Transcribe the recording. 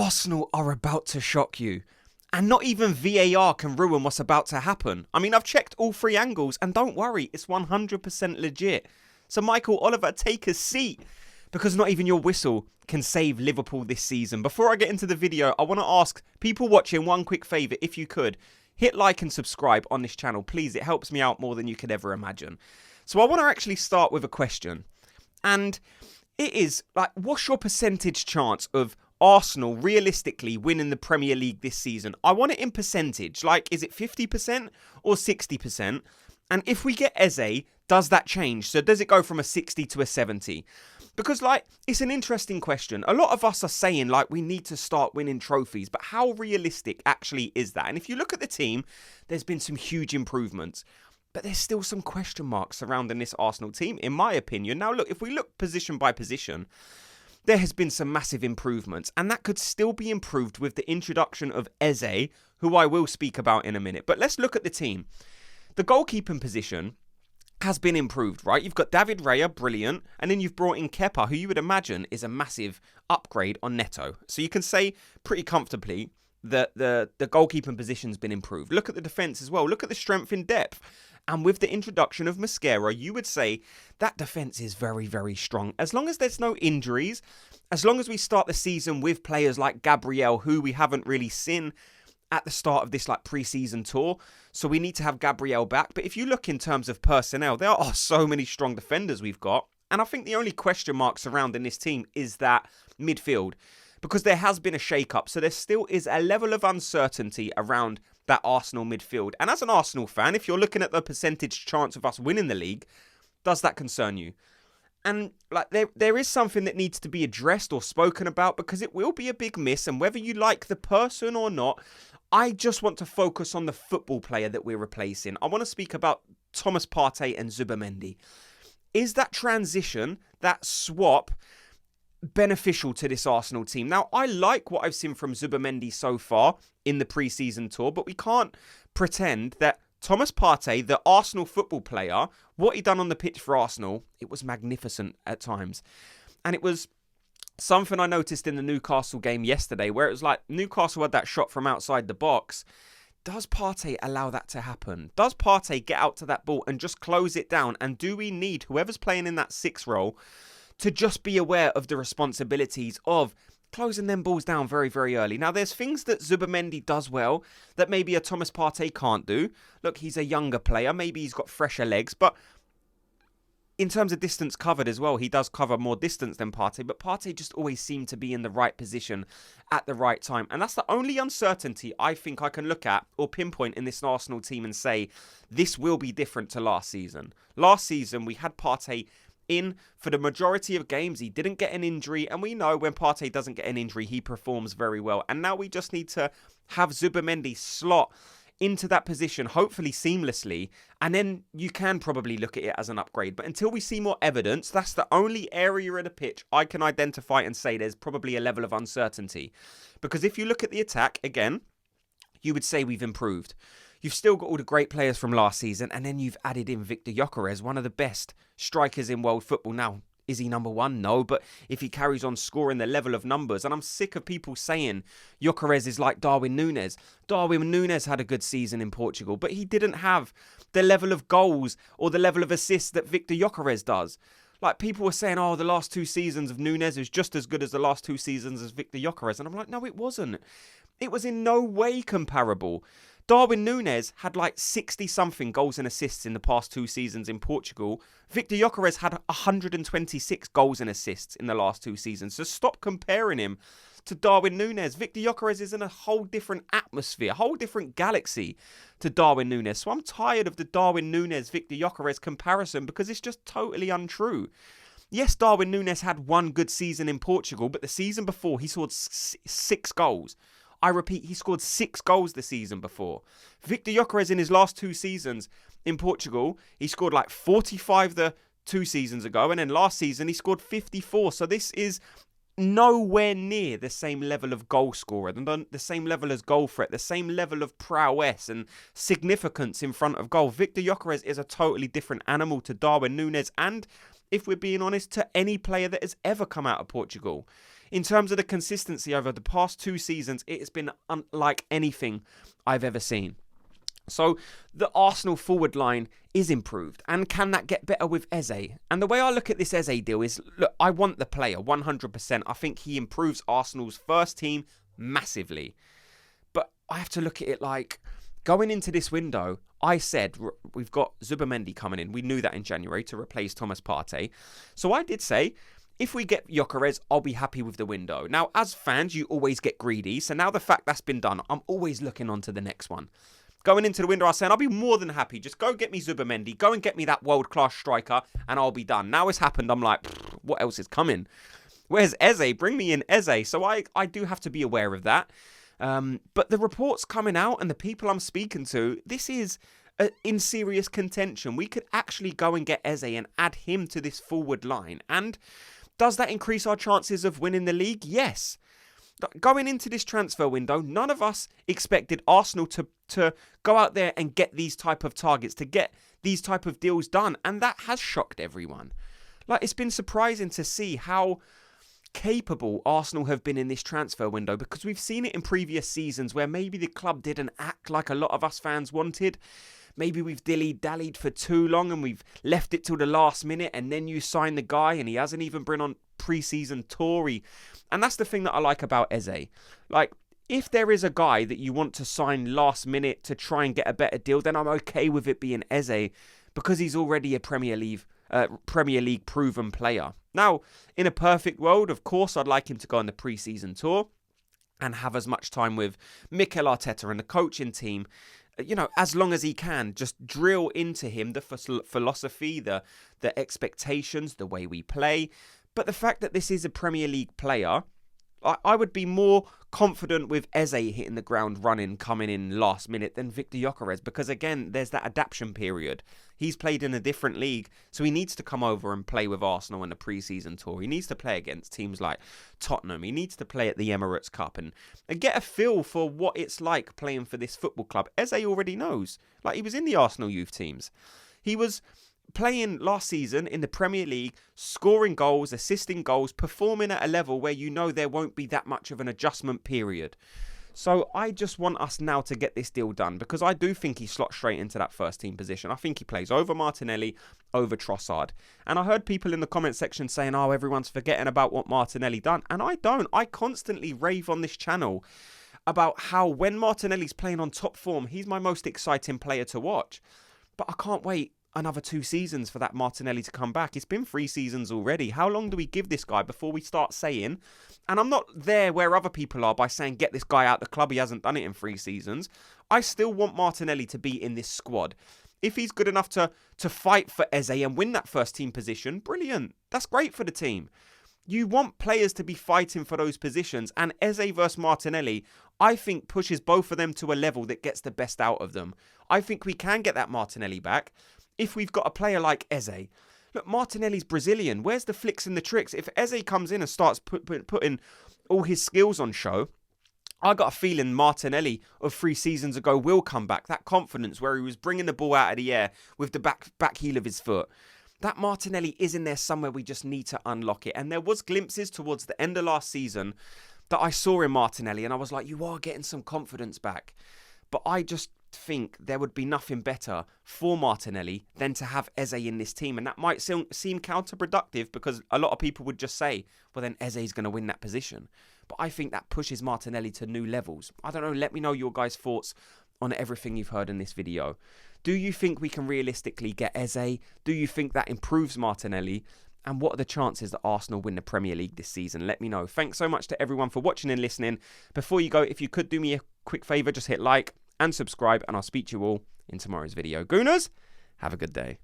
Arsenal are about to shock you. And not even VAR can ruin what's about to happen. I mean, I've checked all three angles and don't worry, it's 100% legit. So Michael Oliver, take a seat, because not even your whistle can save Liverpool this season. Before I get into the video, I want to ask people watching one quick favour, if you could. Hit like and subscribe on this channel, please. It helps me out more than you could ever imagine. So I want to actually start with a question. And it is, like, what's your percentage chance of Arsenal realistically winning the Premier League this season? I want it in percentage. Like, is it 50% or 60%? And if we get Eze, does that change? So does it go from a 60 to a 70? Because, like, it's an interesting question. A lot of us are saying, like, we need to start winning trophies. But how realistic actually is that? And if you look at the team, there's been some huge improvements. But there's still some question marks surrounding this Arsenal team, in my opinion. Now, look, if we look position by position, there has been some massive improvements. And that could still be improved with the introduction of Eze, who I will speak about in a minute. But let's look at the team. The goalkeeping position has been improved, right? You've got David Raya, brilliant. And then you've brought in Kepa, who you would imagine is a massive upgrade on Neto. So you can say pretty comfortably that the goalkeeping position's been improved. Look at the defence as well. Look at the strength in depth. And with the introduction of Mascara, you would say that defence is very, very strong. As long as there's no injuries, as long as we start the season with players like Gabriel, who we haven't really seen at the start of this, like, pre-season tour. So we need to have Gabriel back. But if you look in terms of personnel, there are so many strong defenders we've got. And I think the only question mark surrounding this team is that midfield, because there has been a shake-up. So there still is a level of uncertainty around that Arsenal midfield. And as an Arsenal fan, if you're looking at the percentage chance of us winning the league, does that concern you? And, like, there is something that needs to be addressed or spoken about, because it will be a big miss. And whether you like the person or not, I just want to focus on the football player that we're replacing. I want to speak about Thomas Partey and Zubimendi. Is that transition, that swap, beneficial to this Arsenal team? Now, I like what I've seen from Zubimendi so far in the pre-season tour, but we can't pretend that Thomas Partey, the Arsenal football player, what he done on the pitch for Arsenal, it was magnificent at times. And it was something I noticed in the Newcastle game yesterday, where it was like Newcastle had that shot from outside the box. Does Partey allow that to happen? Does Partey get out to that ball and just close it down? And do we need whoever's playing in that 6 role to just be aware of the responsibilities of closing them balls down very, very early? Now, there's things that Zubimendi does well that maybe a Thomas Partey can't do. Look, he's a younger player. Maybe he's got fresher legs. But in terms of distance covered as well, he does cover more distance than Partey. But Partey just always seemed to be in the right position at the right time. And that's the only uncertainty I think I can look at or pinpoint in this Arsenal team and say, this will be different to last season. Last season, we had Partey in for the majority of games. He didn't get an injury, and we know when Partey doesn't get an injury, he performs very well. And now we just need to have Zubimendi slot into that position, hopefully seamlessly, and then you can probably look at it as an upgrade. But until we see more evidence, that's the only area of the pitch I can identify and say there's probably a level of uncertainty. Because if you look at the attack, again, you would say we've improved. You've still got all the great players from last season, and then you've added in Viktor Gyökeres, one of the best strikers in world football. Now, is he number one? No, but if he carries on scoring the level of numbers, and I'm sick of people saying Gyökeres is like Darwin Núñez. Darwin Núñez had a good season in Portugal, but he didn't have the level of goals or the level of assists that Viktor Gyökeres does. Like, people were saying, oh, the last 2 seasons of Núñez is just as good as the last 2 seasons as Viktor Gyökeres. And I'm like, no, it wasn't. It was in no way comparable. Darwin Núñez had like 60-something goals and assists in the past 2 seasons in Portugal. Viktor Gyökeres had 126 goals and assists in the last 2 seasons. So stop comparing him to Darwin Núñez. Viktor Gyökeres is in a whole different atmosphere, a whole different galaxy to Darwin Núñez. So I'm tired of the Darwin Núñez, Viktor Gyökeres comparison, because it's just totally untrue. Yes, Darwin Núñez had 1 good season in Portugal, but the season before he scored 6 goals. I repeat, he scored 6 goals the season before. Viktor Gyökeres in his last 2 seasons in Portugal, he scored like 45 the 2 seasons ago, and then last season he scored 54. So this is nowhere near the same level of goal scorer, the same level as goal threat, the same level of prowess and significance in front of goal. Viktor Gyökeres is a totally different animal to Darwin Núñez, and if we're being honest, to any player that has ever come out of Portugal. in terms of the consistency over the past 2 seasons, it has been unlike anything I've ever seen. So the Arsenal forward line is improved. And can that get better with Eze? And the way I look at this Eze deal is, look, I want the player 100%. I think he improves Arsenal's first team massively. But I have to look at it like, going into this window, I said we've got Zubimendi coming in. We knew that in January to replace Thomas Partey. So I did say, if we get Gyökeres, I'll be happy with the window. Now, as fans, you always get greedy. So now the fact that's been done, I'm always looking on to the next one. Going into the window, I was saying, I'll be more than happy. Just go get me Zubimendi. Go and get me that world-class striker, and I'll be done. Now it's happened. I'm like, what else is coming? Where's Eze? Bring me in Eze. So I do have to be aware of that. But the reports coming out and the people I'm speaking to, this is in serious contention. We could actually go and get Eze and add him to this forward line. And does that increase our chances of winning the league? Yes. Going into this transfer window, none of us expected Arsenal to go out there and get these type of targets, to get these type of deals done. And that has shocked everyone. Like, it's been surprising to see how capable Arsenal have been in this transfer window, because we've seen it in previous seasons where maybe the club didn't act like a lot of us fans wanted. Maybe we've dilly-dallied for too long and we've left it till the last minute, and then you sign the guy and he hasn't even been on pre-season tour. And that's the thing that I like about Eze. Like, if there is a guy that you want to sign last minute to try and get a better deal, then I'm okay with it being Eze, because he's already a Premier League proven player. Now, in a perfect world, of course, I'd like him to go on the pre-season tour and have as much time with Mikel Arteta and the coaching team, you know, as long as he can. Just drill into him the philosophy, the expectations, the way we play. But the fact that this is a Premier League player, I would be more confident with Eze hitting the ground running, coming in last minute, than Viktor Gyökeres, because again, there's that adaptation period. He's played in a different league, so he needs to come over and play with Arsenal in the pre-season tour. He needs to play against teams like Tottenham. He needs to play at the Emirates Cup and get a feel for what it's like playing for this football club. Eze already knows. Like, he was in the Arsenal youth teams. He was playing last season in the Premier League, scoring goals, assisting goals, performing at a level where you know there won't be that much of an adjustment period. So I just want us now to get this deal done, because I do think he slots straight into that first team position. I think he plays over Martinelli, over Trossard. And I heard people in the comment section saying, oh, everyone's forgetting about what Martinelli done. And I don't. I constantly rave on this channel about how when Martinelli's playing on top form, he's my most exciting player to watch. But I can't wait another 2 seasons for that Martinelli to come back. It's been 3 seasons already. How long do we give this guy before we start saying, and I'm not there where other people are by saying, get this guy out the club, he hasn't done it in 3 seasons. I still want Martinelli to be in this squad. If he's good enough to fight for Eze and win that first team position, brilliant. That's great for the team. You want players to be fighting for those positions, and Eze versus Martinelli, I think, pushes both of them to a level that gets the best out of them. I think we can get that Martinelli back if we've got a player like Eze. Look, Martinelli's Brazilian. Where's the flicks and the tricks? If Eze comes in and starts putting all his skills on show, I got a feeling Martinelli of 3 seasons ago will come back. That confidence where he was bringing the ball out of the air with the back heel of his foot. That Martinelli is in there somewhere. We just need to unlock it. And there was glimpses towards the end of last season that I saw in Martinelli, and I was like, you are getting some confidence back. But I just think there would be nothing better for Martinelli than to have Eze in this team. And that might seem counterproductive, because a lot of people would just say, well, then Eze's going to win that position. But I think that pushes Martinelli to new levels. I don't know. Let me know your guys' thoughts on everything you've heard in this video. Do you think we can realistically get Eze? Do you think that improves Martinelli? And what are the chances that Arsenal win the Premier League this season? Let me know. Thanks so much to everyone for watching and listening. Before you go, if you could do me a quick favour, just hit like and subscribe, and I'll speak to you all in tomorrow's video. Gooners, have a good day.